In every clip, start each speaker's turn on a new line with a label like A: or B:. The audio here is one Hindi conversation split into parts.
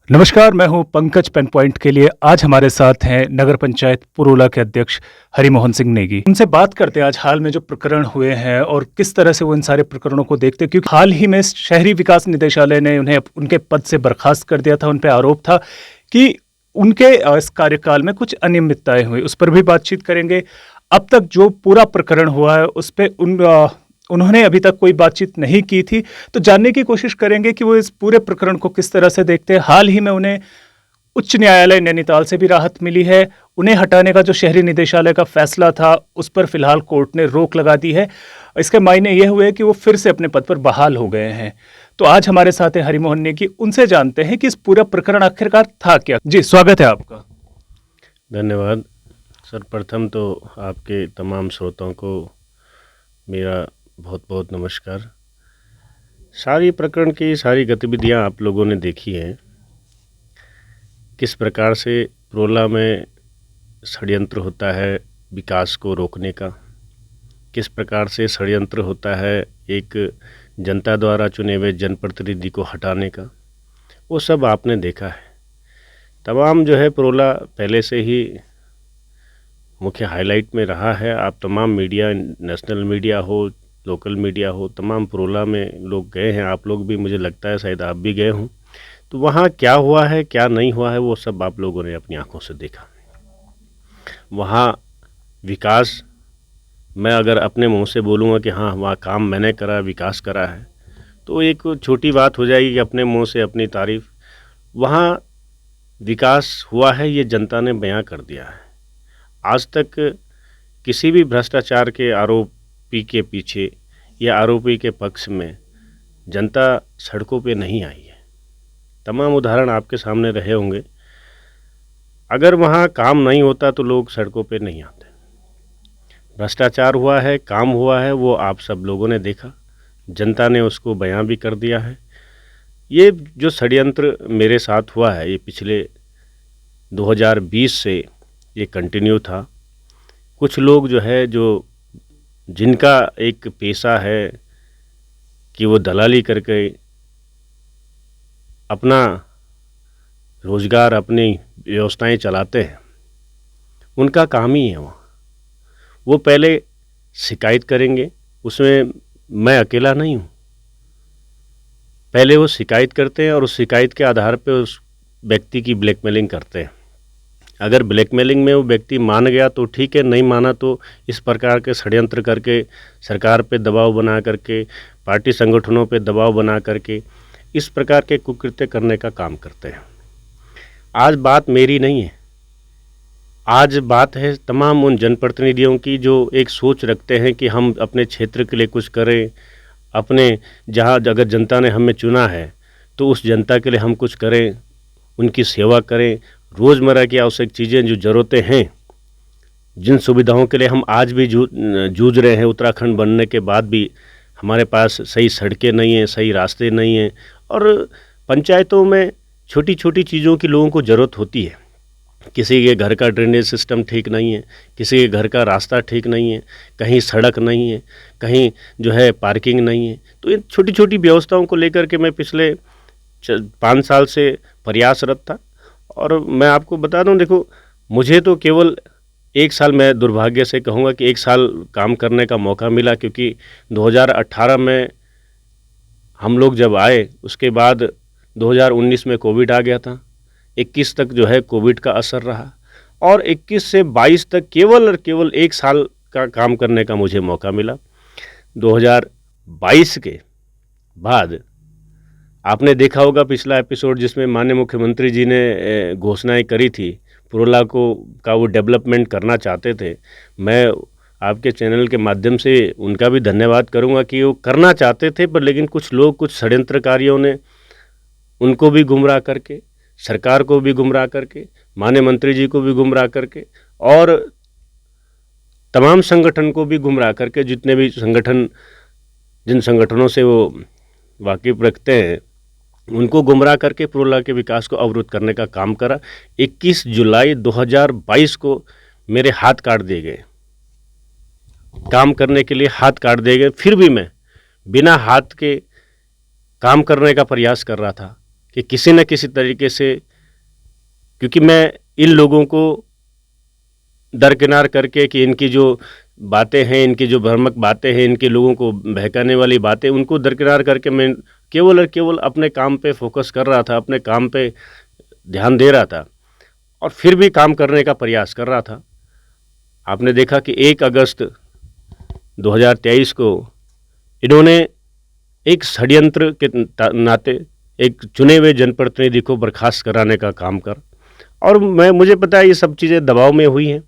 A: नमस्कार, मैं हूं पंकज पेन पॉइंट के लिए। आज हमारे साथ हैं नगर पंचायत पुरोला के अध्यक्ष हरिमोहन सिंह नेगी। उनसे बात करते हैं आज हाल में जो प्रकरण हुए हैं और किस तरह से वो इन सारे प्रकरणों को देखते हैं, क्योंकि हाल ही में शहरी विकास निदेशालय ने उन्हें उनके पद से बर्खास्त कर दिया था। उन पर आरोप था कि उनके इस कार्यकाल में कुछ अनियमितताएं हुई, उस पर भी बातचीत करेंगे। अब तक जो पूरा प्रकरण हुआ है उस पर उन्होंने अभी तक कोई बातचीत नहीं की थी, तो जानने की कोशिश करेंगे कि वो इस पूरे प्रकरण को किस तरह से देखते हैं। हाल ही में उन्हें उच्च न्यायालय नैनीताल से भी राहत मिली है। उन्हें हटाने का जो शहरी निदेशालय का फैसला था उस पर फिलहाल कोर्ट ने रोक लगा दी है। इसके मायने ये हुए कि वो फिर से अपने पद पर बहाल हो गए हैं। तो आज हमारे साथ हैं हरिमोहन नेगी। उनसे जानते हैं कि इस पूरा प्रकरण आखिरकार था क्या। जी, स्वागत है आपका।
B: धन्यवाद सर। प्रथम तो आपके तमाम श्रोताओं को मेरा बहुत बहुत नमस्कार। सारी प्रकरण की सारी गतिविधियां आप लोगों ने देखी हैं, किस प्रकार से पुरोला में षड्यंत्र होता है विकास को रोकने का, किस प्रकार से षड्यंत्र होता है एक जनता द्वारा चुने हुए जनप्रतिनिधि को हटाने का, वो सब आपने देखा है। तमाम जो है पुरोला पहले से ही मुख्य हाईलाइट में रहा है। आप तमाम मीडिया, नेशनल मीडिया हो, लोकल मीडिया हो, तमाम पुरोला में लोग गए हैं। आप लोग भी, मुझे लगता है शायद आप भी गए हों। तो वहाँ क्या हुआ है क्या नहीं हुआ है वो सब आप लोगों ने अपनी आंखों से देखा। वहाँ विकास, मैं अगर अपने मुंह से बोलूँगा कि हाँ वहाँ काम मैंने करा, विकास करा है, तो एक छोटी बात हो जाएगी कि अपने मुंह से अपनी तारीफ। वहाँ विकास हुआ है ये जनता ने बयां कर दिया है। आज तक किसी भी भ्रष्टाचार के आरोपी के पीछे या आरोपी के पक्ष में जनता सड़कों पे नहीं आई है। तमाम उदाहरण आपके सामने रहे होंगे। अगर वहाँ काम नहीं होता तो लोग सड़कों पे नहीं आते। भ्रष्टाचार हुआ है, काम हुआ है, वो आप सब लोगों ने देखा, जनता ने उसको बयां भी कर दिया है। ये जो षड्यंत्र मेरे साथ हुआ है ये पिछले 2020 से ये कंटिन्यू था। कुछ लोग जो है, जो जिनका एक पेशा है कि वो दलाली करके अपना रोज़गार, अपनी व्यवस्थाएं चलाते हैं, उनका काम ही है वो पहले शिकायत करेंगे। उसमें मैं अकेला नहीं हूँ। पहले वो शिकायत करते हैं और उस शिकायत के आधार पे उस व्यक्ति की ब्लैकमेलिंग करते हैं। अगर ब्लैकमेलिंग में वो व्यक्ति मान गया तो ठीक है, नहीं माना तो इस प्रकार के षड्यंत्र करके, सरकार पे दबाव बना करके, पार्टी संगठनों पे दबाव बना करके इस प्रकार के कुकृत्य करने का काम करते हैं। आज बात मेरी नहीं है, आज बात है तमाम उन जनप्रतिनिधियों की जो एक सोच रखते हैं कि हम अपने क्षेत्र के लिए कुछ करें, अपने जहाँ अगर जनता ने हमें चुना है तो उस जनता के लिए हम कुछ करें, उनकी सेवा करें। रोज़मर्रा की आवश्यक चीज़ें जो ज़रूरतें हैं, जिन सुविधाओं के लिए हम आज भी जूझ रहे हैं, उत्तराखंड बनने के बाद भी हमारे पास सही सड़कें नहीं हैं, सही रास्ते नहीं हैं, और पंचायतों में छोटी छोटी चीज़ों की लोगों को ज़रूरत होती है। किसी के घर का ड्रेनेज सिस्टम ठीक नहीं है, किसी के घर का रास्ता ठीक नहीं है, कहीं सड़क नहीं है, कहीं जो है पार्किंग नहीं है। तो इन छोटी छोटी व्यवस्थाओं को लेकर के मैं पिछले 5 साल से प्रयासरत था। और मैं आपको बता दूं, देखो, मुझे तो केवल 1 साल, मैं दुर्भाग्य से कहूँगा कि 1 साल काम करने का मौका मिला, क्योंकि 2018 में हम लोग जब आए उसके बाद 2019 में कोविड आ गया था। 21 तक जो है कोविड का असर रहा और 21 से 22 तक केवल और केवल 1 साल का काम करने का मुझे मौका मिला। 2022 के बाद आपने देखा होगा पिछला एपिसोड जिसमें माननीय मुख्यमंत्री जी ने घोषणाएं करी थी, पुरोला का वो डेवलपमेंट करना चाहते थे। मैं आपके चैनल के माध्यम से उनका भी धन्यवाद करूंगा कि वो करना चाहते थे, पर लेकिन कुछ लोग, कुछ षड्यंत्रकारियों ने उनको भी गुमराह करके, सरकार को भी गुमराह करके, माननीय मंत्री जी को भी गुमराह करके और तमाम संगठन को भी गुमराह करके, जितने भी संगठन, जिन संगठनों से वो वाकिफ रखते हैं, उनको गुमराह करके पुरोला के विकास को अवरुद्ध करने का काम करा। 21 जुलाई 2022 को मेरे हाथ काट दिए गए, काम करने के लिए हाथ काट दिए गए। फिर भी मैं बिना हाथ के काम करने का प्रयास कर रहा था कि किसी न किसी तरीके से, क्योंकि मैं इन लोगों को दरकिनार करके कि इनकी जो बातें हैं, इनकी जो भ्रामक बातें हैं, इनके लोगों को बहकाने वाली बातें, उनको दरकिनार करके मैं केवल और केवल अपने काम पे फोकस कर रहा था, अपने काम पे ध्यान दे रहा था और फिर भी काम करने का प्रयास कर रहा था। आपने देखा कि 1 अगस्त 2023 को इन्होंने एक षड्यंत्र के नाते एक चुने हुए जनप्रतिनिधि को बर्खास्त कराने का काम कर, और मुझे पता है ये सब चीज़ें दबाव में हुई हैं।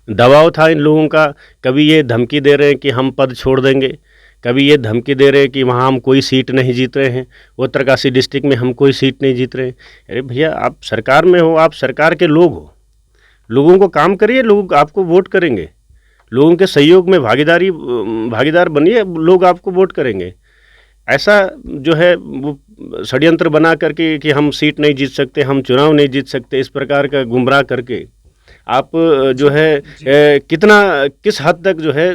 B: दबाव था इन लोगों का, कभी ये धमकी दे रहे हैं कि हम पद छोड़ देंगे, कभी ये धमकी दे रहे हैं कि वहाँ हम कोई सीट नहीं जीत रहे हैं, उत्तरकाशी डिस्ट्रिक्ट में हम कोई सीट नहीं जीत रहे हैं। अरे भैया, आप सरकार में हो, आप सरकार के लोग हो, लोगों को काम करिए, लोग आपको वोट करेंगे, लोगों के सहयोग में भागीदार बनिए, लोग आपको वोट करेंगे। ऐसा जो है वो षड्यंत्र बना करके कि हम सीट नहीं जीत सकते, हम चुनाव नहीं जीत सकते, इस प्रकार का गुमराह करके आप जो है किस हद तक जो है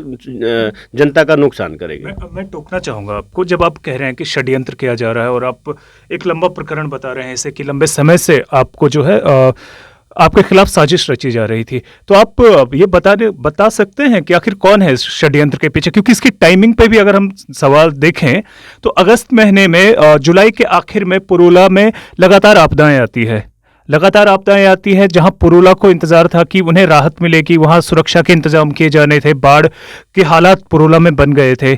B: जनता का नुकसान करेंगे।
A: मैं टोकना चाहूँगा आपको, जब आप कह रहे हैं कि षड्यंत्र किया जा रहा है और आप एक लंबा प्रकरण बता रहे हैं ऐसे कि लंबे समय से आपको जो है आपके खिलाफ साजिश रची जा रही थी, तो आप ये बता सकते हैं कि आखिर कौन है इस षड्यंत्र के पीछे? क्योंकि इसकी टाइमिंग पे भी अगर हम सवाल देखें तो अगस्त महीने में जुलाई के आखिर में पुरुला में लगातार आपदाएं आती है, जहां पुरुला को इंतजार था कि उन्हें राहत मिलेगी, वहां सुरक्षा के इंतजाम किए जाने थे, बाढ़ के हालात पुरुला में बन गए थे,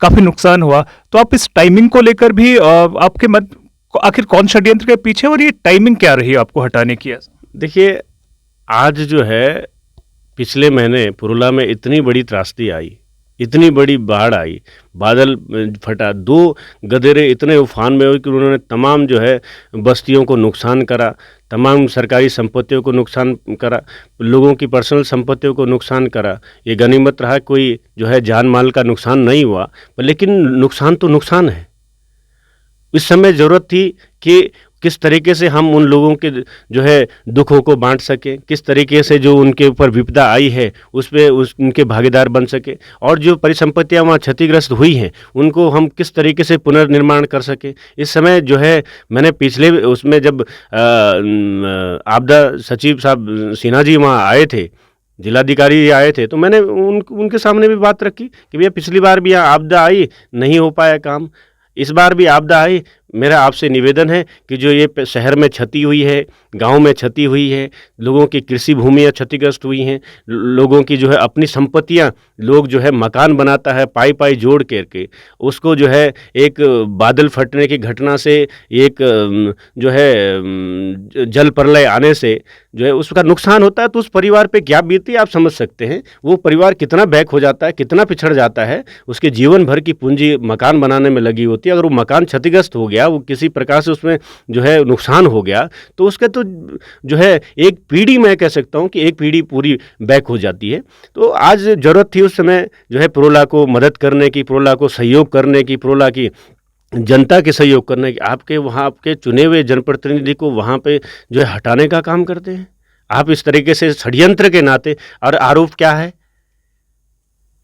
A: काफी नुकसान हुआ। तो आप इस टाइमिंग को लेकर भी आपके मत आखिर कौन षड्यंत्र के पीछे और ये टाइमिंग क्या रही आपको हटाने की?
B: देखिए, आज जो है पिछले महीने पुरुला में इतनी बड़ी त्रासदी आई, इतनी बड़ी बाढ़ आई, बादल फटा, 2 गदेरे इतने उफान में हुए कि उन्होंने तमाम जो है बस्तियों को नुकसान करा, तमाम सरकारी संपत्तियों को नुकसान करा, लोगों की पर्सनल संपत्तियों को नुकसान करा। ये गनीमत रहा कोई जो है जान माल का नुकसान नहीं हुआ, लेकिन नुकसान तो नुकसान है। इस समय ज़रूरत थी कि किस तरीके से हम उन लोगों के जो है दुखों को बांट सकें, किस तरीके से जो उनके ऊपर विपदा आई है उनके भागीदार बन सके, और जो परिसंपत्तियां वहाँ क्षतिग्रस्त हुई हैं उनको हम किस तरीके से पुनर्निर्माण कर सकें। इस समय जो है मैंने पिछले उसमें जब आपदा सचिव साहब सिन्हा जी वहाँ आए थे, जिलाधिकारी आए थे, तो मैंने उनके सामने भी बात रखी कि भैया पिछली बार भी यहाँ आपदा आई, नहीं हो पाया काम, इस बार भी आपदा आई, मेरा आपसे निवेदन है कि जो ये शहर में क्षति हुई है, गांव में क्षति हुई है, लोगों की कृषि भूमियाँ क्षतिग्रस्त हुई हैं, लोगों की जो है अपनी संपत्तियां, लोग जो है मकान बनाता है पाई जोड़ करके, उसको जो है एक बादल फटने की घटना से, एक जो है जल प्रलय आने से जो है उसका नुकसान होता है, तो उस परिवार पे क्या बीती आप समझ सकते हैं। वो परिवार कितना बैक हो जाता है, कितना पिछड़ जाता है, उसके जीवन भर की पूंजी मकान बनाने में लगी होती है। अगर वो मकान क्षतिग्रस्त हो गया, वो किसी प्रकार से उसमें जो है नुकसान हो गया, तो उसके तो जो है एक पीढ़ी, मैं कह सकता हूँ कि एक पीढ़ी पूरी बैक हो जाती है। तो आज ज़रूरत थी उस समय जो है पुरोला को मदद करने की, पुरोला को सहयोग करने की, पुरोला की जनता के सहयोग करने की। आपके वहाँ आपके चुने हुए जनप्रतिनिधि को वहाँ पे जो है हटाने का काम करते हैं आप इस तरीके से षड्यंत्र के नाते। और आरोप क्या है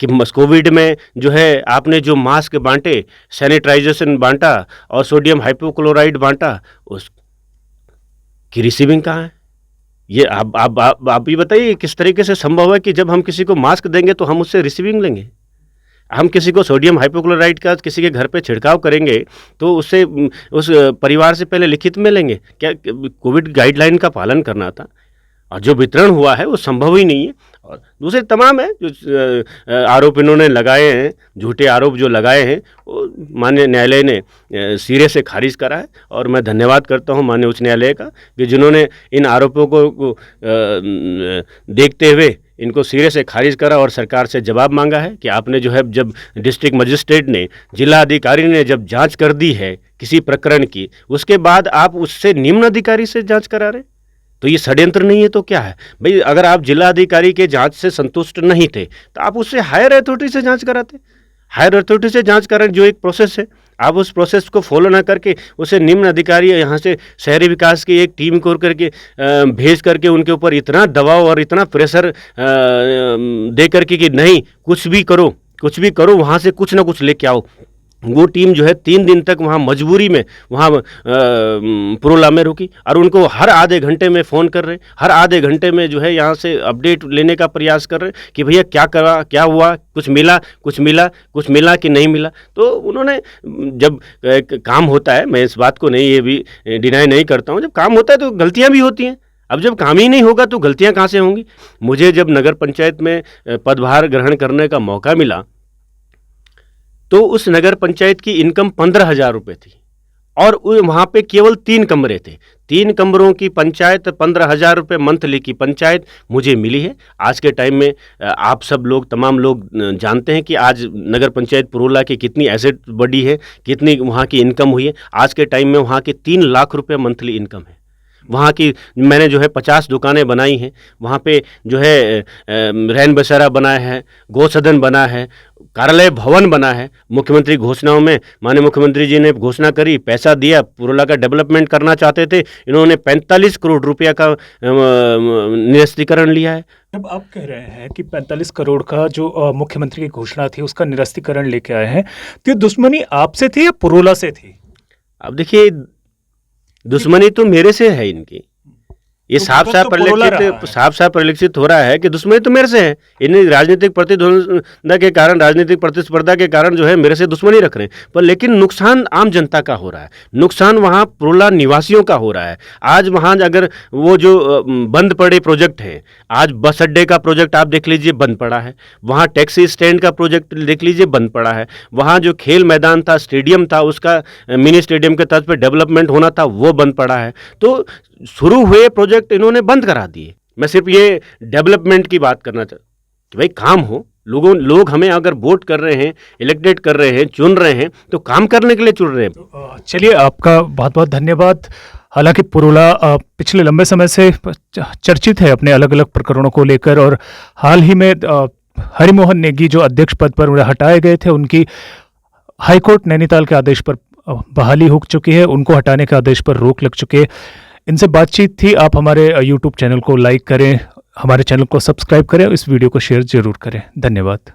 B: कि कोविड में जो है आपने जो मास्क बांटे, सैनिटाइजेशन बांटा और सोडियम हाइपोक्लोराइड बांटा, उस की रिसीविंग कहाँ है? ये आप भी बताइए किस तरीके से संभव है कि जब हम किसी को मास्क देंगे तो हम उससे रिसीविंग लेंगे? हम किसी को सोडियम हाइपोक्लोराइड का किसी के घर पे छिड़काव करेंगे तो उससे उस परिवार से पहले लिखित में लेंगे? क्या कोविड गाइडलाइन का पालन करना था, और जो वितरण हुआ है वो संभव ही नहीं है। और दूसरे तमाम है जो आरोप इन्होंने लगाए हैं, झूठे आरोप जो लगाए हैं, वो माननीय न्यायालय ने सिरे से खारिज करा है। और मैं धन्यवाद करता हूं माननीय उच्च न्यायालय का कि जिन्होंने इन आरोपों को देखते हुए इनको सिरे से खारिज करा और सरकार से जवाब मांगा है कि आपने जो है, जब डिस्ट्रिक्ट मजिस्ट्रेट ने, जिला अधिकारी ने जब जांच कर दी है किसी प्रकरण की, उसके बाद आप उससे निम्न अधिकारी से जांच करा रहे, तो ये षड्यंत्र नहीं है तो क्या है भाई? अगर आप जिला अधिकारी के जांच से संतुष्ट नहीं थे तो आप उससे हायर अथॉरिटी से जांच कराते। हायर अथॉरिटी से जांच कराने जो एक प्रोसेस है, आप उस प्रोसेस को फॉलो ना करके उसे निम्न अधिकारी यहाँ से शहरी विकास की एक टीम को करके भेज करके उनके ऊपर इतना दबाव और इतना प्रेशर दे करके कि नहीं कुछ भी करो वहाँ से कुछ ना कुछ लेके आओ, वो टीम जो है 3 दिन तक वहाँ मजबूरी में वहाँ पुरोला में रुकी और उनको हर आधे घंटे में फ़ोन कर रहे, हर आधे घंटे में जो है यहाँ से अपडेट लेने का प्रयास कर रहे कि भैया क्या करा, क्या हुआ, कुछ मिला कि नहीं मिला। तो उन्होंने जब काम होता है, मैं इस बात को नहीं ये भी डिनाई नहीं करता हूँ, जब काम होता है तो गलतियाँ भी होती हैं। अब जब काम ही नहीं होगा तो गलतियाँ कहाँ से होंगी। मुझे जब नगर पंचायत में पदभार ग्रहण करने का मौका मिला तो उस नगर पंचायत की इनकम 15,000 रुपये थी और वहाँ पे केवल 3 कमरे थे। 3 कमरों की पंचायत, 15,000 रुपये मंथली की पंचायत मुझे मिली है। आज के टाइम में आप सब लोग, तमाम लोग जानते हैं कि आज नगर पंचायत पुरोला की कितनी एसेट बढ़ी है, कितनी वहाँ की इनकम हुई है। आज के टाइम में वहाँ की 3 लाख रुपये मंथली इनकम है। वहाँ की मैंने जो है 50 दुकानें बनाई हैं। वहाँ पे जो है रैन बसेरा बना है, गौसदन बना है, कार्यालय भवन बना है। मुख्यमंत्री घोषणाओं में माननीय मुख्यमंत्री जी ने घोषणा करी, पैसा दिया, पुरोला का डेवलपमेंट करना चाहते थे, इन्होंने 45 करोड़ रुपया का निरस्तीकरण लिया है।
A: जब आप कह रहे हैं कि 45 करोड़ का जो मुख्यमंत्री की घोषणा थी उसका निरस्तीकरण लेके आए हैं, तो ये दुश्मनी आपसे थी या पुरोला से थी?
B: अब देखिए, दुश्मनी तो मेरे से है इनकी, ये साफ साफ परिलक्षित हो रहा है कि दुश्मनी तो मेरे से है। इन्हें राजनीतिक प्रतिद्वंद्विता के कारण, राजनीतिक प्रतिस्पर्धा के कारण जो है मेरे से दुश्मनी रख रहे हैं, पर लेकिन नुकसान आम जनता का हो रहा है, नुकसान वहाँ पुरोला निवासियों का हो रहा है। आज वहाँ अगर वो जो बंद पड़े प्रोजेक्ट हैं, आज बस अड्डे का प्रोजेक्ट आप देख लीजिए बंद पड़ा है, वहाँ टैक्सी स्टैंड का प्रोजेक्ट देख लीजिए बंद पड़ा है, वहाँ जो खेल मैदान था, स्टेडियम था, उसका मिनी स्टेडियम के तर्ज पर डेवलपमेंट होना था वो बंद पड़ा है। तो शुरू हुए प्रोजेक्ट इन्होंने बंद करा दिए। मैं सिर्फ ये डेवलपमेंट की बात करना चाहता कि भाई काम हो, लोग हमें अगर वोट कर रहे हैं, इलेक्टेड कर रहे हैं, चुन रहे हैं, तो काम करने के लिए चुन रहे हैं।
A: तो चलिए, आपका बहुत बहुत धन्यवाद। हालांकि पुरोला पिछले लंबे समय से चर्चित है अपने अलग अलग प्रकरणों को लेकर, और हाल ही में हरिमोहन नेगी जो अध्यक्ष पद पर हटाए गए थे, उनकी हाईकोर्ट नैनीताल के आदेश पर बहाली हो चुकी है, उनको हटाने के आदेश पर रोक लग चुकी है। इनसे बातचीत थी। आप हमारे यूट्यूब चैनल को लाइक करें, हमारे चैनल को सब्सक्राइब करें, इस वीडियो को शेयर जरूर करें। धन्यवाद।